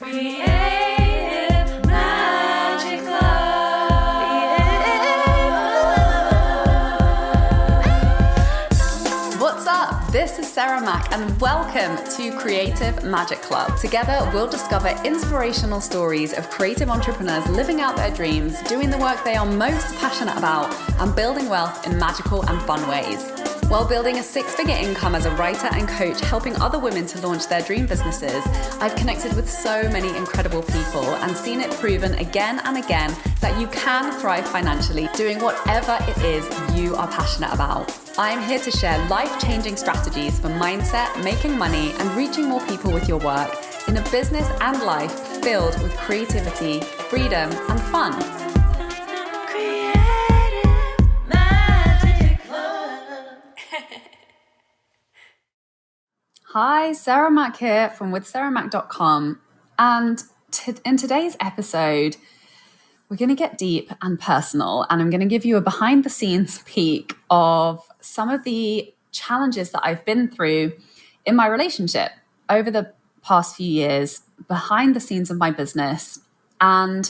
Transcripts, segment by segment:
Creative Magic Club. What's up? This is Sarah Mack and welcome to Creative Magic Club. Together, we'll discover inspirational stories of creative entrepreneurs living out their dreams, doing the work they are most passionate about, and building wealth in magical and fun ways. While building a six-figure income as a writer and coach, helping other women to launch their dream businesses, I've connected with so many incredible people and seen it proven again and again that you can thrive financially doing whatever it is you are passionate about. I'm here to share life-changing strategies for mindset, making money, and reaching more people with your work in a business and life filled with creativity, freedom, and fun. Hi, Sarah Mack here from withsarahmack.com. And in today's episode, we're going to get deep and personal, and I'm going to give you a behind the scenes peek of some of the challenges that I've been through in my relationship over the past few years, behind the scenes of my business, and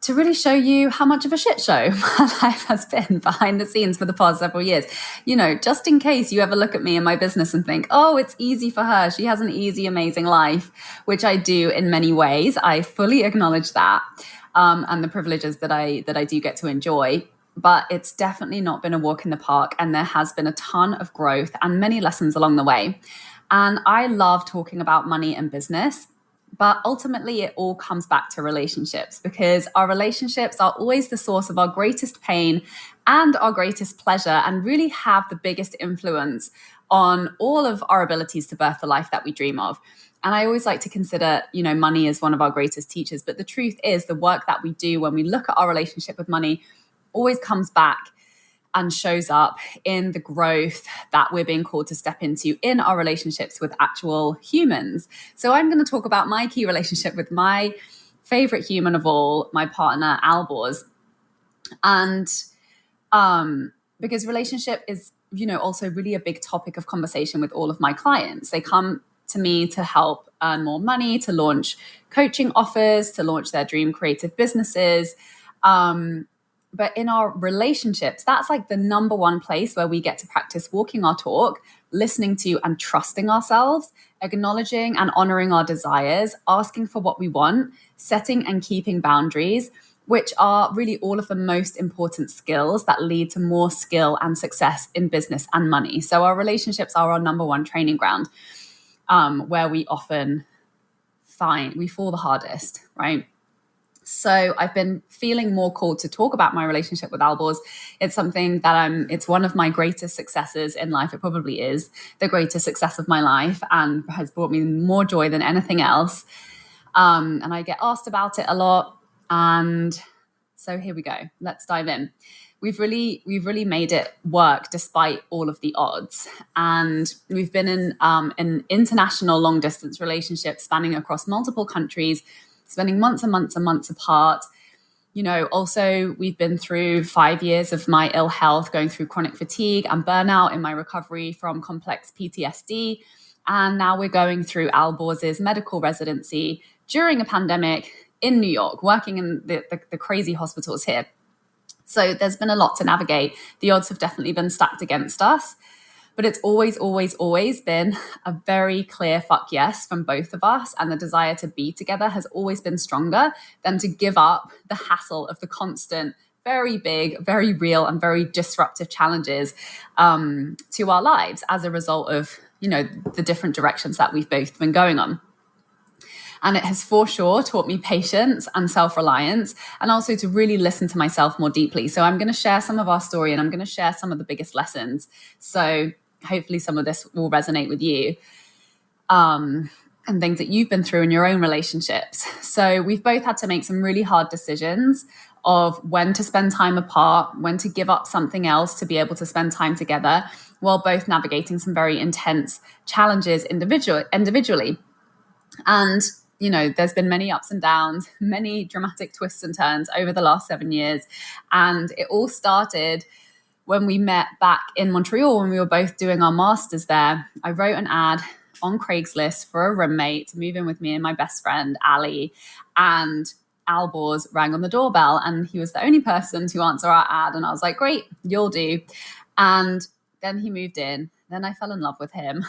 to really show you how much of a shit show my life has been behind the scenes for the past several years. You know, just in case you ever look at me and my business and think, oh, it's easy for her. She has an easy, amazing life, which I do in many ways. I fully acknowledge that and the privileges that I do get to enjoy. But it's definitely not been a walk in the park. And there has been a ton of growth and many lessons along the way. And I love talking about money and business. But ultimately, it all comes back to relationships, because our relationships are always the source of our greatest pain and our greatest pleasure, and really have the biggest influence on all of our abilities to birth the life that we dream of. And I always like to consider, money as one of our greatest teachers. But the truth is, the work that we do when we look at our relationship with money always comes back and shows up in the growth that we're being called to step into in our relationships with actual humans. So I'm going to talk about my key relationship with my favorite human of all, my partner, Albors. And because relationship is, also really a big topic of conversation with all of my clients. They come to me to help earn more money, to launch coaching offers, to launch their dream creative businesses. But in our relationships, that's like the number one place where we get to practice walking our talk, listening to and trusting ourselves, acknowledging and honoring our desires, asking for what we want, setting and keeping boundaries, which are really all of the most important skills that lead to more skill and success in business and money. So our relationships are our number one training ground, where we often we fall the hardest, right? So I've been feeling more called to talk about my relationship with Albors. It's something that it's one of my greatest successes in life. It probably is the greatest success of my life and has brought me more joy than anything else. And I get asked about it a lot. And so here we go. Let's dive in. We've really made it work despite all of the odds. And we've been in an international long distance relationship spanning across multiple countries, spending months and months and months apart. Also, we've been through 5 years of my ill health, going through chronic fatigue and burnout in my recovery from complex PTSD. And now we're going through Albors' medical residency during a pandemic in New York, working in the crazy hospitals here. So there's been a lot to navigate. The odds have definitely been stacked against us. But it's always, always, always been a very clear fuck yes from both of us. And the desire to be together has always been stronger than to give up the hassle of the constant, very big, very real, and very disruptive challenges to our lives as a result of, the different directions that we've both been going on. And it has for sure taught me patience and self-reliance, and also to really listen to myself more deeply. So I'm going to share some of our story, and I'm going to share some of the biggest lessons. So hopefully some of this will resonate with you and things that you've been through in your own relationships. So we've both had to make some really hard decisions of when to spend time apart, when to give up something else to be able to spend time together, while both navigating some very intense challenges individually. And there's been many ups and downs, many dramatic twists and turns over the last 7 years. And it all started when we met back in Montreal when we were both doing our masters there. I wrote an ad on Craigslist for a roommate to move in with me and my best friend, Ali. And Alborz rang on the doorbell, and he was the only person to answer our ad. And I was like, great, you'll do. And then he moved in. Then I fell in love with him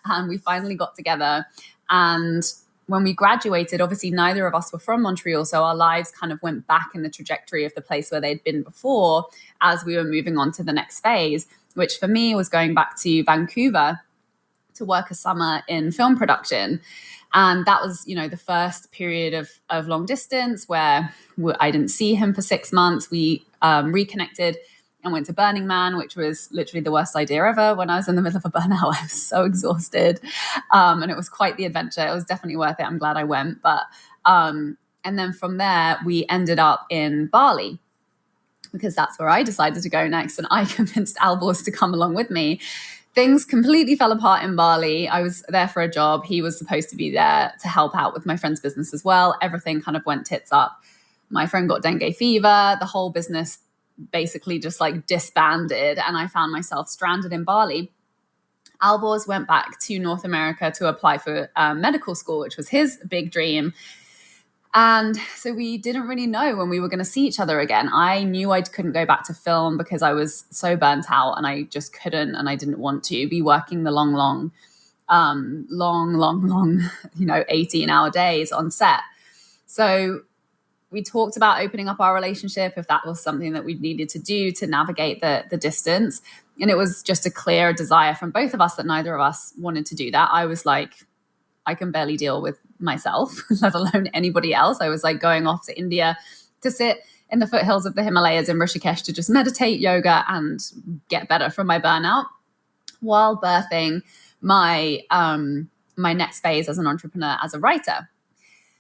and we finally got together. And when we graduated, obviously neither of us were from Montreal. So our lives kind of went back in the trajectory of the place where they'd been before as we were moving on to the next phase, which for me was going back to Vancouver to work a summer in film production. And that was, the first period of long distance where I didn't see him for 6 months. We reconnected and went to Burning Man, which was literally the worst idea ever. When I was in the middle of a burnout, I was so exhausted. And it was quite the adventure. It was definitely worth it. I'm glad I went. But and then from there, we ended up in Bali because that's where I decided to go next. And I convinced Alborz to come along with me. Things completely fell apart in Bali. I was there for a job. He was supposed to be there to help out with my friend's business as well. Everything kind of went tits up. My friend got dengue fever. The whole business basically just like disbanded, and I found myself stranded in Bali. Alborz went back to North America to apply for medical school, which was his big dream. And so we didn't really know when we were going to see each other again. I knew I couldn't go back to film because I was so burnt out and I just couldn't, and I didn't want to be working the long, 18-hour days on set. So we talked about opening up our relationship if that was something that we needed to do to navigate the distance. And it was just a clear desire from both of us that neither of us wanted to do that. I was like, I can barely deal with myself, let alone anybody else. I was like going off to India to sit in the foothills of the Himalayas in Rishikesh to just meditate, yoga, and get better from my burnout while birthing my next phase as an entrepreneur, as a writer.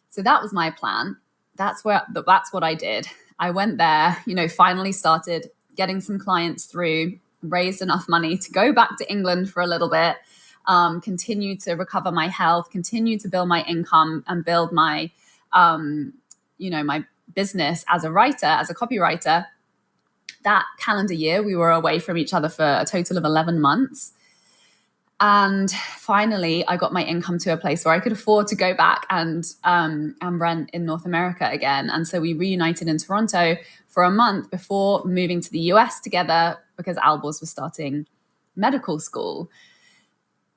So that was my plan. That's what I did. I went there, finally started getting some clients through, raised enough money to go back to England for a little bit, continue to recover my health, continue to build my income and build my, my business as a writer, as a copywriter. That calendar year, we were away from each other for a total of 11 months. And finally, I got my income to a place where I could afford to go back and rent in North America again. And so we reunited in Toronto for a month before moving to the US together because Alborz was starting medical school.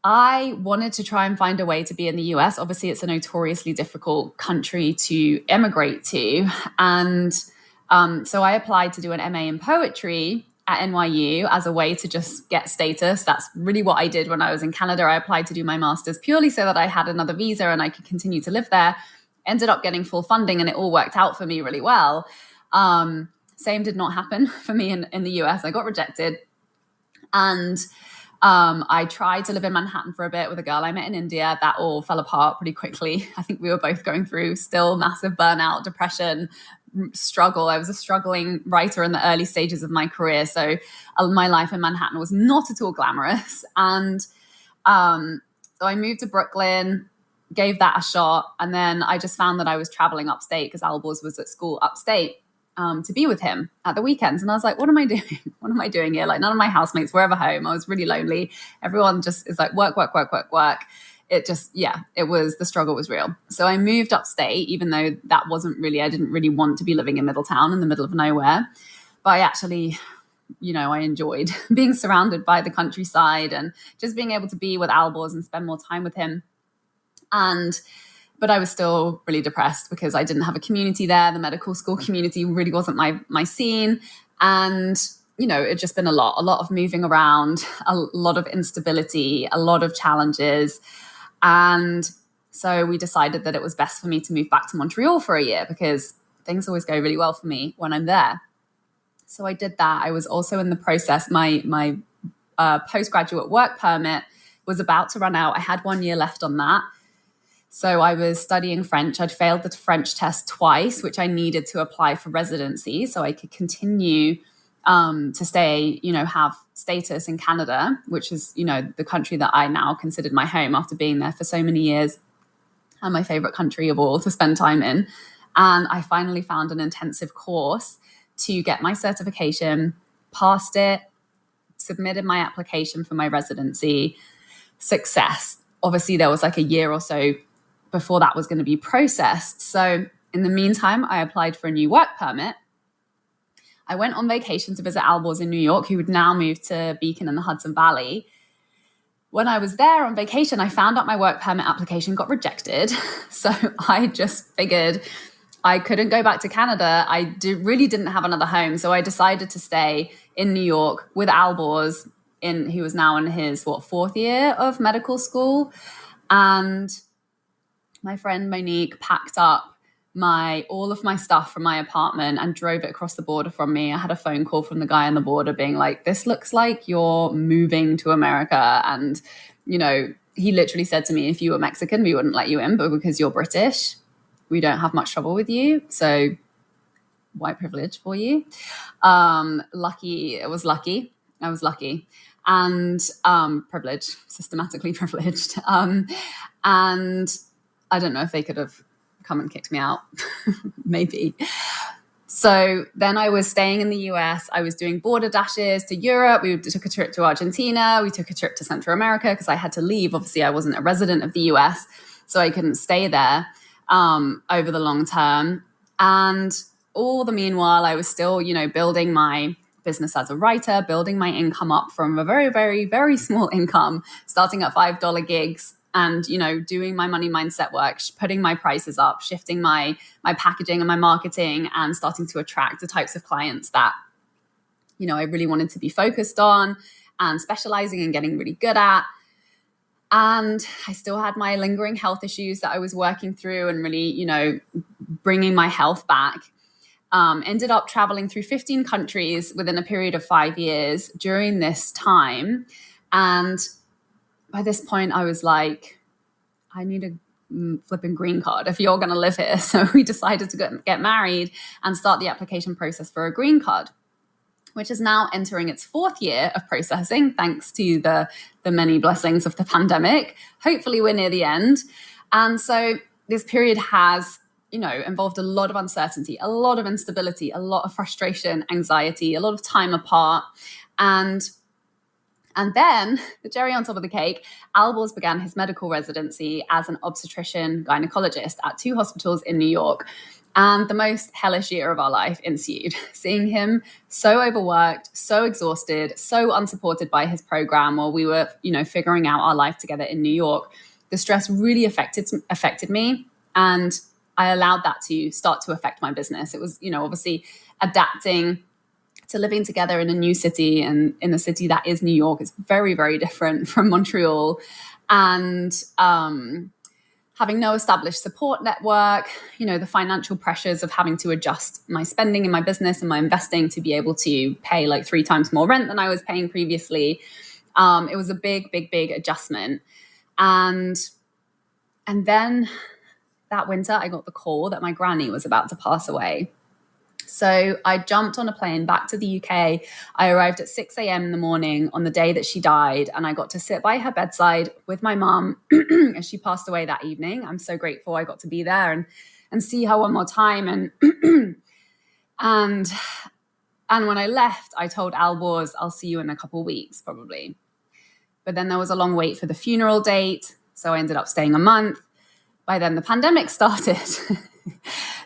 I wanted to try and find a way to be in the US. Obviously, it's a notoriously difficult country to emigrate to. And so I applied to do an MA in poetry at NYU as a way to just get status. That's really what I did when I was in Canada. I applied to do my master's purely so that I had another visa and I could continue to live there. Ended up getting full funding and it all worked out for me really well. Same did not happen for me in the US. I got rejected. And I tried to live in Manhattan for a bit with a girl I met in India. That all fell apart pretty quickly. I think we were both going through still massive burnout, depression, struggle. I was a struggling writer in the early stages of my career. So my life in Manhattan was not at all glamorous. And so I moved to Brooklyn, gave that a shot. And then I just found that I was traveling upstate because Alborz was at school upstate to be with him at the weekends. And I was like, what am I doing? What am I doing here? Like none of my housemates were ever home. I was really lonely. Everyone just is like work. It just, the struggle was real. So I moved upstate, even though I didn't really want to be living in Middletown in the middle of nowhere. But I actually, I enjoyed being surrounded by the countryside and just being able to be with Alborz and spend more time with him. But I was still really depressed because I didn't have a community there. The medical school community really wasn't my scene. And it'd just been a lot of moving around, a lot of instability, a lot of challenges. And so we decided that it was best for me to move back to Montreal for a year because things always go really well for me when I'm there. So I did that. I was also in the process. My postgraduate work permit was about to run out. I had 1 year left on that. So I was studying French. I'd failed the French test twice, which I needed to apply for residency so I could continue to stay, have status in Canada, which is, the country that I now considered my home after being there for so many years and my favorite country of all to spend time in. And I finally found an intensive course to get my certification, passed it, submitted my application for my residency. Success. obviously there was like a year or so before that was going to be processed. So in the meantime, I applied for a new work permit. I went on vacation to visit Albors in New York, who would now move to Beacon in the Hudson Valley. When I was there on vacation, I found out my work permit application got rejected. So I just figured I couldn't go back to Canada. I really didn't have another home. So I decided to stay in New York with Albors. He was now in his, fourth year of medical school. And my friend Monique packed up all of my stuff from my apartment and drove it across the border from me. I had a phone call from the guy on the border being like, this looks like you're moving to America. And, he literally said to me, if you were Mexican, we wouldn't let you in, but because you're British, we don't have much trouble with you. So white privilege for you. Lucky. I was lucky. And privileged, systematically privileged. And I don't know if they could have come and kicked me out, maybe. So then I was staying in the US. I was doing border dashes to Europe. We took a trip to Argentina. We took a trip to Central America because I had to leave. Obviously, I wasn't a resident of the US, so I couldn't stay there over the long term. And all the meanwhile, I was still, building my business as a writer, building my income up from a very, very, very small income, starting at $5 gigs and, doing my money mindset work, putting my prices up, shifting my packaging and my marketing and starting to attract the types of clients that, I really wanted to be focused on and specializing and getting really good at. And I still had my lingering health issues that I was working through and really, bringing my health back. Ended up traveling through 15 countries within a period of 5 years during this time. And by this point, I was like, I need a flipping green card if you're going to live here. So we decided to get married and start the application process for a green card, which is now entering its 4th year of processing, thanks to the many blessings of the pandemic. Hopefully we're near the end. And so this period has involved a lot of uncertainty, a lot of instability, a lot of frustration, anxiety, a lot of time apart. And then the cherry on top of the cake, Albors began his medical residency as an obstetrician gynecologist at 2 hospitals in New York. And the most hellish year of our life ensued, seeing him so overworked, so exhausted, so unsupported by his program while we were, figuring out our life together in New York. The stress really affected me, and I allowed that to start to affect my business. It was, obviously adapting to living together in a new city and in a city that is New York. It's very, very different from Montreal. And having no established support network, the financial pressures of having to adjust my spending in my business and my investing to be able to pay like 3 times more rent than I was paying previously. It was a big, big, big adjustment. And then that winter, I got the call that my granny was about to pass away. So I jumped on a plane back to the UK. I arrived at 6 a.m. in the morning on the day that she died, and I got to sit by her bedside with my mum as she passed away that evening. I'm so grateful I got to be there and see her one more time. And when I left, I told Albors, I'll see you in a couple of weeks, probably. But then there was a long wait for the funeral date, so I ended up staying a month. By then, the pandemic started.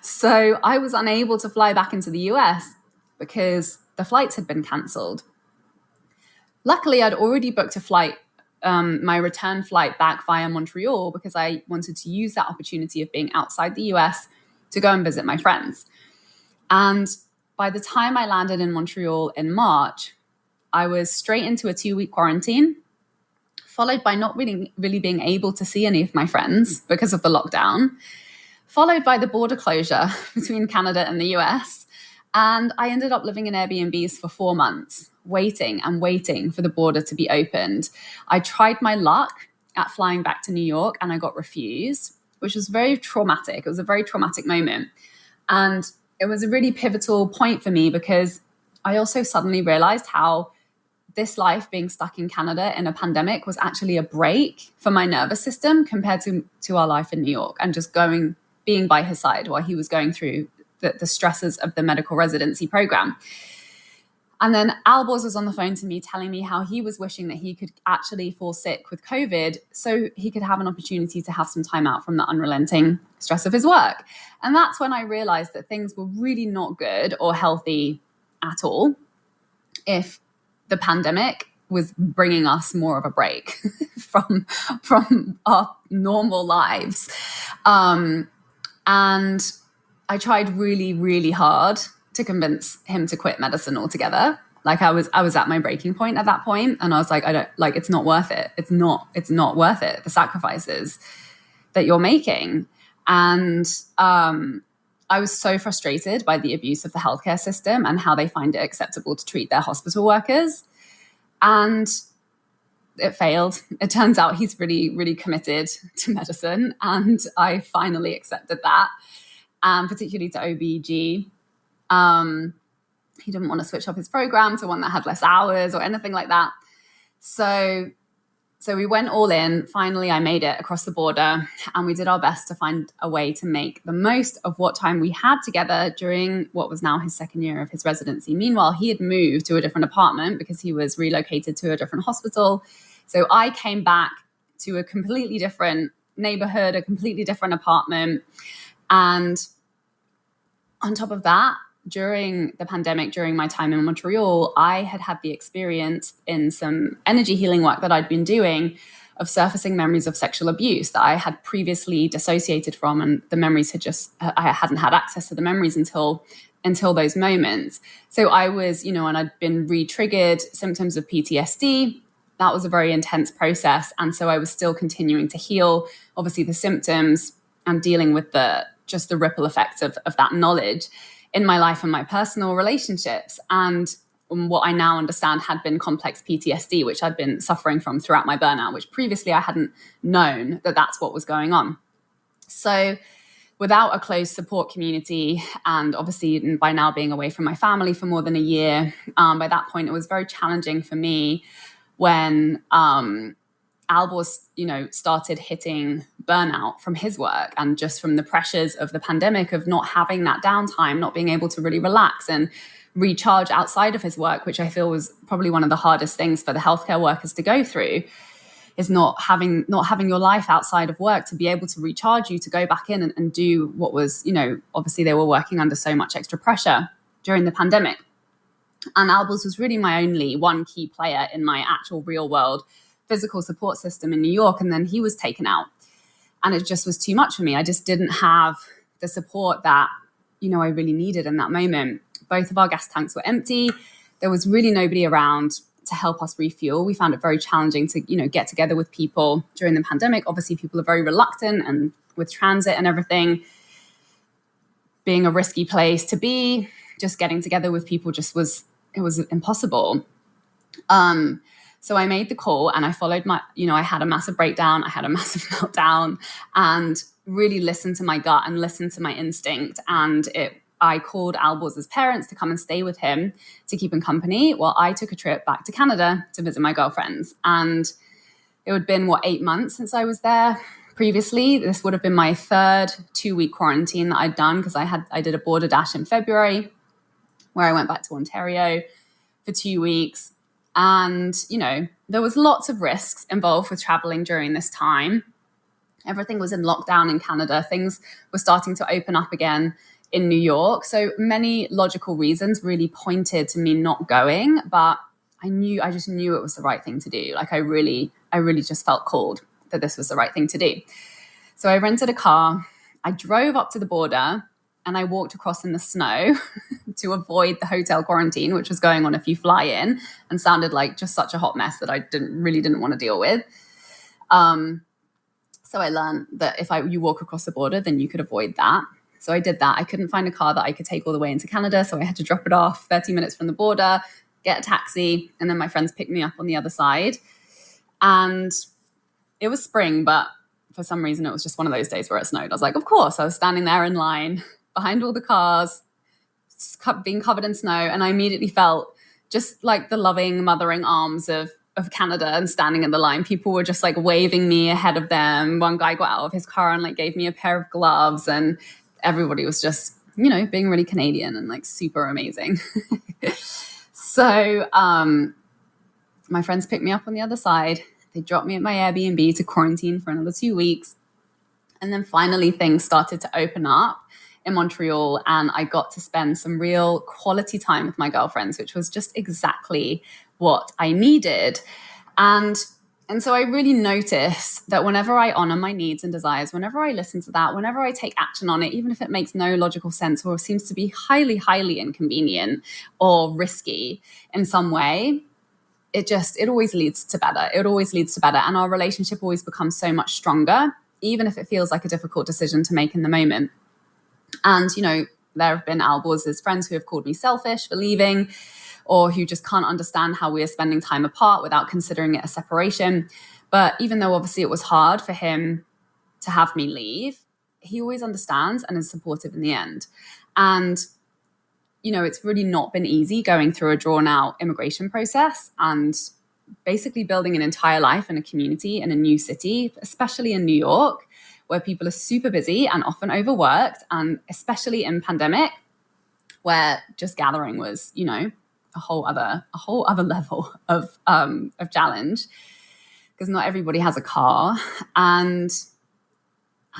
So I was unable to fly back into the US because the flights had been cancelled. Luckily, I'd already booked a flight, my return flight back via Montreal, because I wanted to use that opportunity of being outside the US to go and visit my friends. And by the time I landed in Montreal in March, I was straight into a 2-week quarantine, followed by not really being able to see any of my friends because of the lockdown, followed by the border closure between Canada and the US. And I ended up living in Airbnbs for 4 months, waiting and waiting for the border to be opened. I tried my luck at flying back to New York and I got refused, which was very traumatic. It was a very traumatic moment. And it was a really pivotal point for me because I also suddenly realized how this life being stuck in Canada in a pandemic was actually a break for my nervous system compared to our life in New York and just being by his side while he was going through the stresses of the medical residency program. And then Albors was on the phone to me telling me how he was wishing that he could actually fall sick with COVID so he could have an opportunity to have some time out from the unrelenting stress of his work. And that's when I realized that things were really not good or healthy at all if the pandemic was bringing us more of a break from our normal lives. And I tried really, really hard to convince him to quit medicine altogether. Like I was at my breaking point at that point, and I was like, it's not worth it. It's not worth it. The sacrifices that you're making. And I was so frustrated by the abuse of the healthcare system and how they find it acceptable to treat their hospital workers. And it failed. It turns out he's really, really committed to medicine. And I finally accepted that, particularly to OB-GYN. He didn't want to switch up his program to one that had less hours or anything like that. So we went all in. Finally, I made it across the border, and we did our best to find a way to make the most of what time we had together during what was now his second year of his residency. Meanwhile, he had moved to a different apartment because he was relocated to a different hospital. So I came back to a completely different neighborhood, a completely different apartment. And on top of that, during the pandemic, during my time in Montreal, I had the experience in some energy healing work that I'd been doing of surfacing memories of sexual abuse that I had previously dissociated from. And the memories I hadn't had access to the memories until those moments. So I was, and I'd been re-triggered symptoms of PTSD. That was a very intense process. And so I was still continuing to heal, obviously, the symptoms and dealing with the ripple effects of that knowledge in my life and my personal relationships. And what I now understand had been complex PTSD, which I'd been suffering from throughout my burnout, which previously I hadn't known that that's what was going on. So without a close support community, and obviously by now being away from my family for more than a year, by that point, it was very challenging for me when Albors, started hitting burnout from his work and just from the pressures of the pandemic of not having that downtime, not being able to really relax and recharge outside of his work, which I feel was probably one of the hardest things for the healthcare workers to go through, is not having your life outside of work to be able to recharge you, to go back in and do what was, obviously they were working under so much extra pressure during the pandemic. And Albors was really my only one key player in my actual real world physical support system in New York. And then he was taken out, and it just was too much for me. I just didn't have the support that, I really needed in that moment. Both of our gas tanks were empty. There was really nobody around to help us refuel. We found it very challenging to, get together with people during the pandemic. Obviously, people are very reluctant, and with transit and everything being a risky place to be, just getting together with people was impossible. So I made the call, and I followed I had a massive breakdown. I had a massive meltdown, and really listened to my gut and listened to my instinct. And I called Albors' parents to come and stay with him to keep him company while I took a trip back to Canada to visit my girlfriends. And it had been, 8 months since I was there previously. This would have been my third 2-week quarantine that I'd done, because I did a border dash in February where I went back to Ontario for 2 weeks. And, there was lots of risks involved with traveling during this time. Everything was in lockdown in Canada. Things were starting to open up again in New York. So many logical reasons really pointed to me not going, but I just knew it was the right thing to do. Like I really just felt called that this was the right thing to do. So I rented a car. I drove up to the border, and I walked across in the snow to avoid the hotel quarantine, which was going on if you fly in, and sounded like just such a hot mess that I didn't want to deal with. So I learned that if you walk across the border, then you could avoid that. So I did that. I couldn't find a car that I could take all the way into Canada, so I had to drop it off 30 minutes from the border, get a taxi, and then my friends picked me up on the other side. And it was spring, but for some reason it was just one of those days where it snowed. I was like, of course. I was standing there in line behind all the cars, being covered in snow, and I immediately felt just like the loving, mothering arms of Canada, and standing in the line. People were just like waving me ahead of them. One guy got out of his car and like gave me a pair of gloves, and everybody was just, being really Canadian and like super amazing. So my friends picked me up on the other side. They dropped me at my Airbnb to quarantine for another 2 weeks. And then finally things started to open up in Montreal, and I got to spend some real quality time with my girlfriends, which was just exactly what I needed. And so I really notice that whenever I honor my needs and desires, whenever I listen to that, whenever I take action on it, even if it makes no logical sense or seems to be highly, highly inconvenient or risky in some way, it always leads to better. It always leads to better. And our relationship always becomes so much stronger, even if it feels like a difficult decision to make in the moment. And, there have been Albors' friends who have called me selfish for leaving, or who just can't understand how we are spending time apart without considering it a separation. But even though obviously it was hard for him to have me leave, he always understands and is supportive in the end. And, it's really not been easy going through a drawn out immigration process and basically building an entire life in a community in a new city, especially in New York, where people are super busy and often overworked, and especially in pandemic, where just gathering was, a whole other level of challenge, because not everybody has a car. And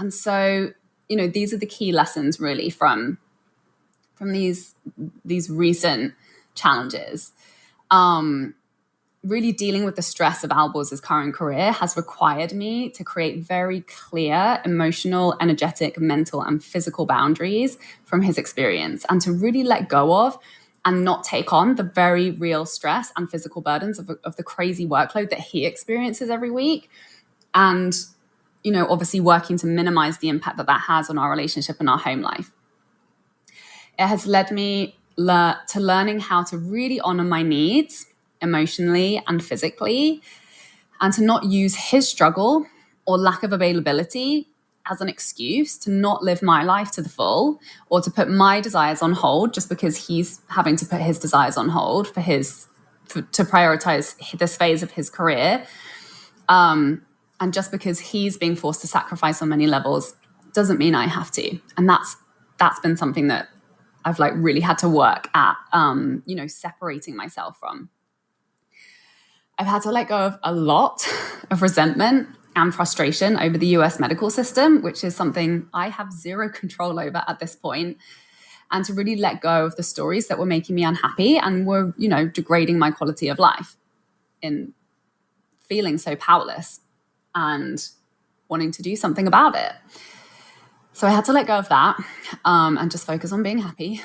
so, these are the key lessons really from these recent challenges. Really dealing with the stress of Albors' current career has required me to create very clear emotional, energetic, mental, and physical boundaries from his experience, and to really let go of and not take on the very real stress and physical burdens of the crazy workload that he experiences every week. And, obviously working to minimize the impact that has on our relationship and our home life. It has led me to learning how to really honor my needs emotionally and physically, and to not use his struggle or lack of availability as an excuse to not live my life to the full, or to put my desires on hold just because he's having to put his desires on hold to prioritize this phase of his career. And just because he's being forced to sacrifice on many levels doesn't mean I have to. And that's been something that I've really had to work at, separating myself from. I've had to let go of a lot of resentment and frustration over the US medical system, which is something I have zero control over at this point, and to really let go of the stories that were making me unhappy and were, degrading my quality of life, in feeling so powerless and wanting to do something about it. So I had to let go of that and just focus on being happy.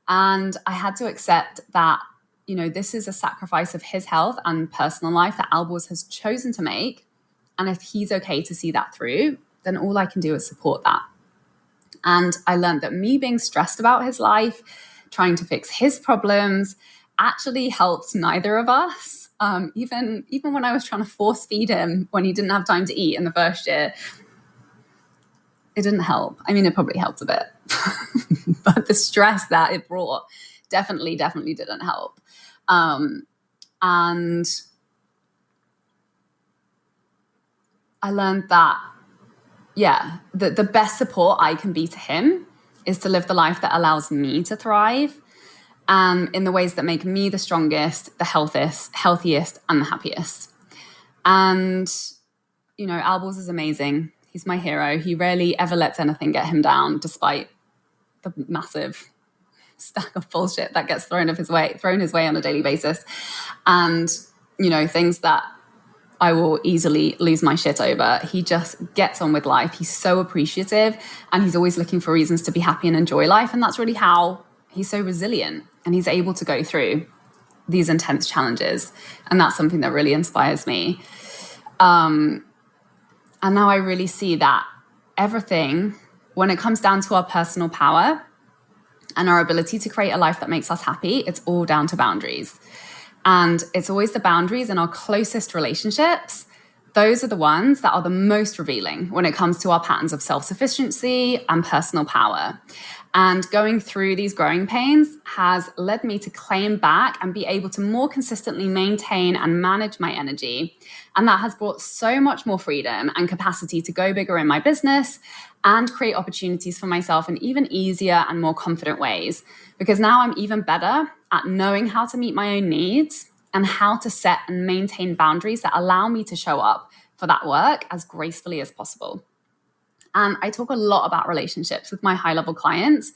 And I had to accept that, this is a sacrifice of his health and personal life that Albors has chosen to make. And if he's okay to see that through, then all I can do is support that. And I learned that me being stressed about his life, trying to fix his problems, actually helped neither of us. Even when I was trying to force feed him when he didn't have time to eat in the first year, it didn't help. I mean, it probably helped a bit, but the stress that it brought definitely didn't help. And I learned that, the best support I can be to him is to live the life that allows me to thrive, in the ways that make me the strongest, the healthiest, and the happiest. And, Albors is amazing. He's my hero. He rarely ever lets anything get him down, despite the massive stack of bullshit that gets thrown his way on a daily basis. And, things that I will easily lose my shit over. He just gets on with life. He's so appreciative, and he's always looking for reasons to be happy and enjoy life. And that's really how he's so resilient, and he's able to go through these intense challenges. And that's something that really inspires me. And now I really see that everything, when it comes down to our personal power and our ability to create a life that makes us happy, it's all down to boundaries. And it's always the boundaries in our closest relationships. Those are the ones that are the most revealing when it comes to our patterns of self-sufficiency and personal power. And going through these growing pains has led me to claim back and be able to more consistently maintain and manage my energy. And that has brought so much more freedom and capacity to go bigger in my business and create opportunities for myself in even easier and more confident ways. Because now I'm even better at knowing how to meet my own needs and how to set and maintain boundaries that allow me to show up for that work as gracefully as possible. And I talk a lot about relationships with my high-level clients,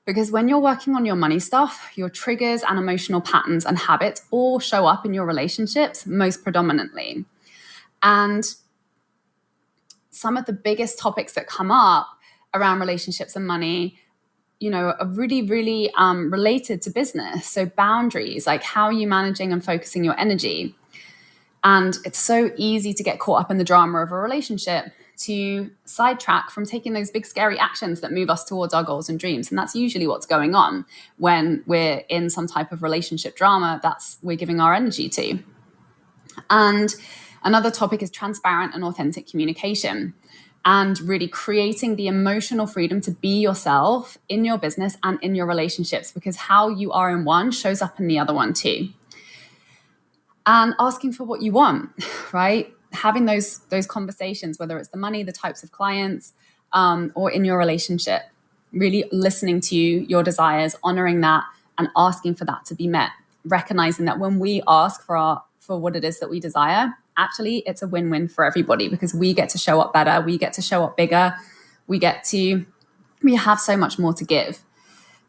because when you're working on your money stuff, your triggers and emotional patterns and habits all show up in your relationships most predominantly. And some of the biggest topics that come up around relationships and money, are really, really related to business. So boundaries, like how are you managing and focusing your energy? And it's so easy to get caught up in the drama of a relationship, to sidetrack from taking those big, scary actions that move us towards our goals and dreams. And that's usually what's going on when we're in some type of relationship drama that's we're giving our energy to. And another topic is transparent and authentic communication, and really creating the emotional freedom to be yourself in your business and in your relationships, because how you are in one shows up in the other one too. And asking for what you want, right? Having those conversations, whether it's the money, the types of clients, or in your relationship, really listening to your desires, honoring that, and asking for that to be met. Recognizing that when we ask for what it is that we desire, actually it's a win-win for everybody, because we get to show up better, we get to show up bigger, we have so much more to give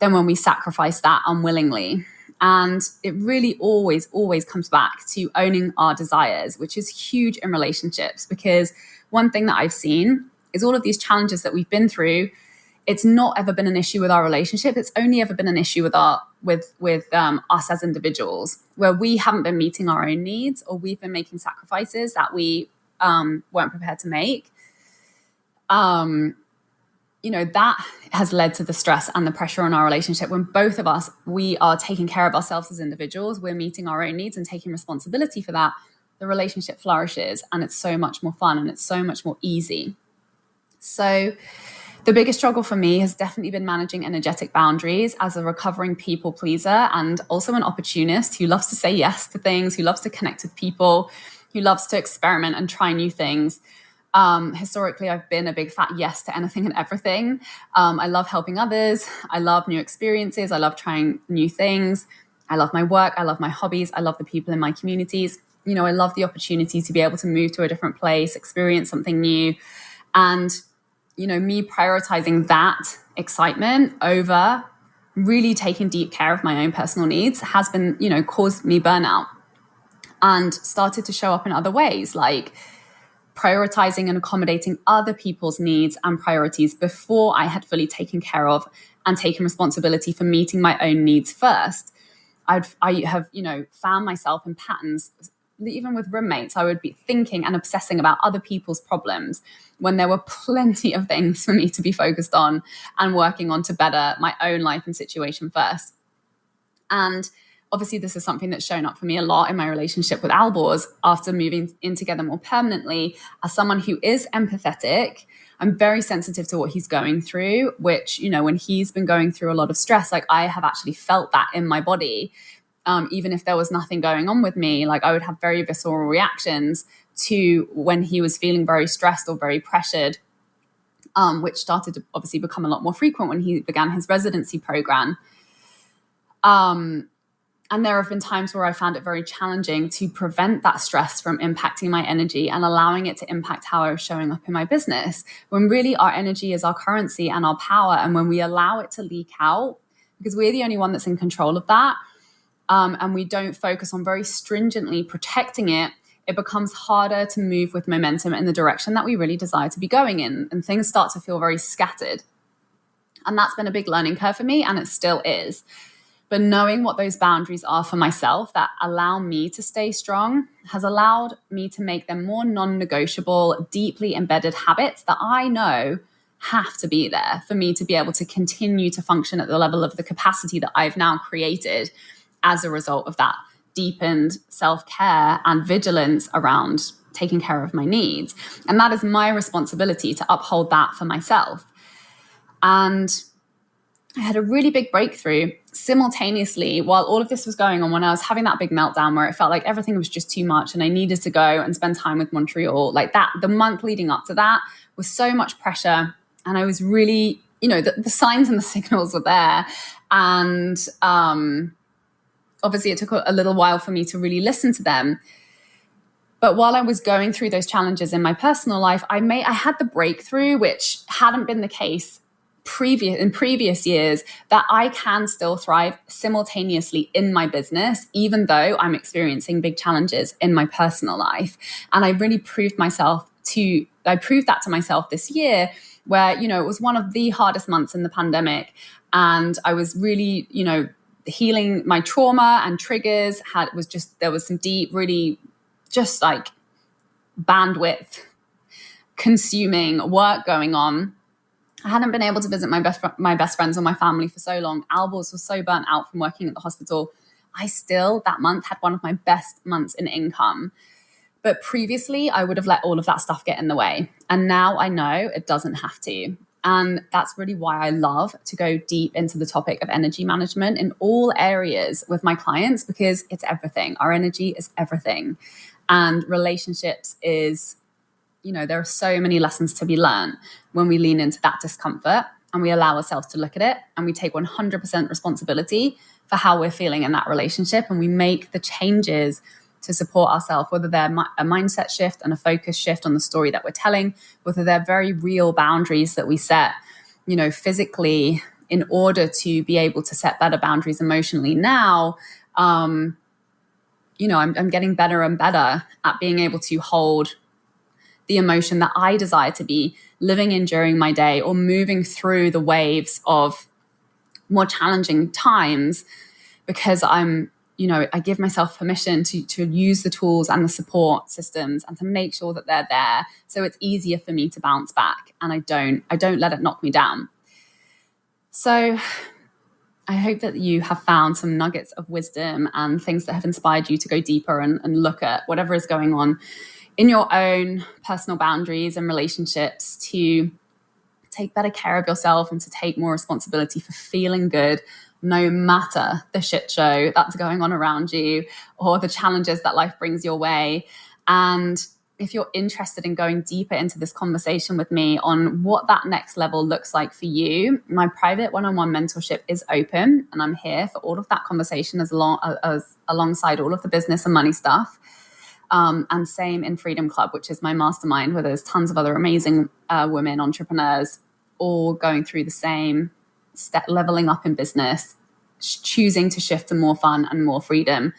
than when we sacrifice that unwillingly. And it really always comes back to owning our desires, which is huge in relationships, because one thing that I've seen is all of these challenges that we've been through, it's not ever been an issue with our relationship. It's only ever been an issue with us as individuals, where we haven't been meeting our own needs, or we've been making sacrifices that we weren't prepared to make. That has led to the stress and the pressure on our relationship. When both of us, we are taking care of ourselves as individuals, we're meeting our own needs and taking responsibility for that, the relationship flourishes, and it's so much more fun and it's so much more easy. So the biggest struggle for me has definitely been managing energetic boundaries as a recovering people pleaser, and also an opportunist who loves to say yes to things, who loves to connect with people, who loves to experiment and try new things. Historically, I've been a big fat yes to anything and everything. I love helping others. I love new experiences. I love trying new things. I love my work. I love my hobbies. I love the people in my communities. I love the opportunity to be able to move to a different place, experience something new. And, me prioritizing that excitement over really taking deep care of my own personal needs has been, caused me burnout, and started to show up in other ways, like prioritizing and accommodating other people's needs and priorities before I had fully taken care of and taken responsibility for meeting my own needs first. I have, found myself in patterns, even with roommates. I would be thinking and obsessing about other people's problems when there were plenty of things for me to be focused on and working on to better my own life and situation first. And obviously, this is something that's shown up for me a lot in my relationship with Albors after moving in together more permanently. As someone who is empathetic, I'm very sensitive to what he's going through, which, when he's been going through a lot of stress, like I have actually felt that in my body. Even if there was nothing going on with me, like I would have very visceral reactions to when he was feeling very stressed or very pressured, which started to obviously become a lot more frequent when he began his residency program. And there have been times where I found it very challenging to prevent that stress from impacting my energy and allowing it to impact how I was showing up in my business, when really our energy is our currency and our power. And when we allow it to leak out, because we're the only one that's in control of that, and we don't focus on very stringently protecting it, it becomes harder to move with momentum in the direction that we really desire to be going in. And things start to feel very scattered. And that's been a big learning curve for me, and it still is. But knowing what those boundaries are for myself that allow me to stay strong has allowed me to make them more non-negotiable, deeply embedded habits that I know have to be there for me to be able to continue to function at the level of the capacity that I've now created as a result of that deepened self-care and vigilance around taking care of my needs. And that is my responsibility to uphold that for myself. And I had a really big breakthrough simultaneously while all of this was going on, when I was having that big meltdown where it felt like everything was just too much and I needed to go and spend time with Montreal. Like that, the month leading up to that was so much pressure. And I was really, the signs and the signals were there. And obviously it took a little while for me to really listen to them. But while I was going through those challenges in my personal life, I had the breakthrough, which hadn't been the case in previous years, that I can still thrive simultaneously in my business, even though I'm experiencing big challenges in my personal life. And I really proved that to myself this year, where, it was one of the hardest months in the pandemic. And I was really, healing my trauma and triggers. There was some deep, really just like bandwidth consuming work going on. I hadn't been able to visit my best friends or my family for so long. Albers was so burnt out from working at the hospital. I still, that month, had one of my best months in income. But previously, I would have let all of that stuff get in the way. And now I know it doesn't have to. And that's really why I love to go deep into the topic of energy management in all areas with my clients, because it's everything. Our energy is everything. And relationships is, there are so many lessons to be learned when we lean into that discomfort and we allow ourselves to look at it and we take 100% responsibility for how we're feeling in that relationship, and we make the changes to support ourselves, whether they're a mindset shift and a focus shift on the story that we're telling, whether they're very real boundaries that we set, physically, in order to be able to set better boundaries emotionally now. I'm getting better and better at being able to hold the emotion that I desire to be living in during my day, or moving through the waves of more challenging times, because I give myself permission to use the tools and the support systems and to make sure that they're there. So it's easier for me to bounce back, and I don't let it knock me down. So I hope that you have found some nuggets of wisdom and things that have inspired you to go deeper and look at whatever is going on in your own personal boundaries and relationships, to take better care of yourself and to take more responsibility for feeling good, no matter the shit show that's going on around you or the challenges that life brings your way. And if you're interested in going deeper into this conversation with me on what that next level looks like for you, my private one-on-one mentorship is open, and I'm here for all of that conversation as alongside all of the business and money stuff. And same in Freedom Club, which is my mastermind, where there's tons of other amazing women entrepreneurs all going through the same step, leveling up in business, choosing to shift to more fun and more freedom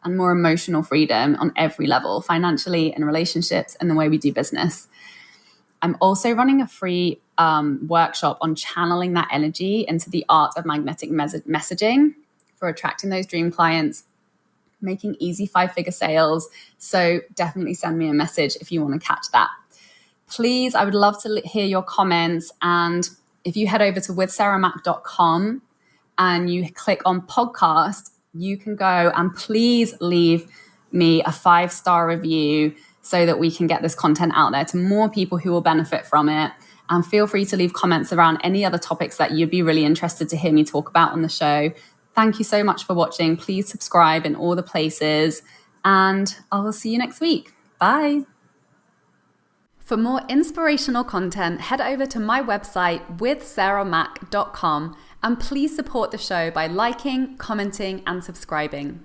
and more emotional freedom on every level, financially, in relationships, and the way we do business. I'm also running a free workshop on channeling that energy into the art of magnetic messaging for attracting those dream clients, making easy 5-figure sales. So definitely send me a message if you want to catch that. Please, I would love to hear your comments. And if you head over to withsarahmac.com and you click on podcast, you can go and please leave me a 5-star review so that we can get this content out there to more people who will benefit from it. And feel free to leave comments around any other topics that you'd be really interested to hear me talk about on the show. Thank you so much for watching. Please subscribe in all the places, and I will see you next week. Bye. For more inspirational content, head over to my website, withsarahmac.com, and please support the show by liking, commenting, and subscribing.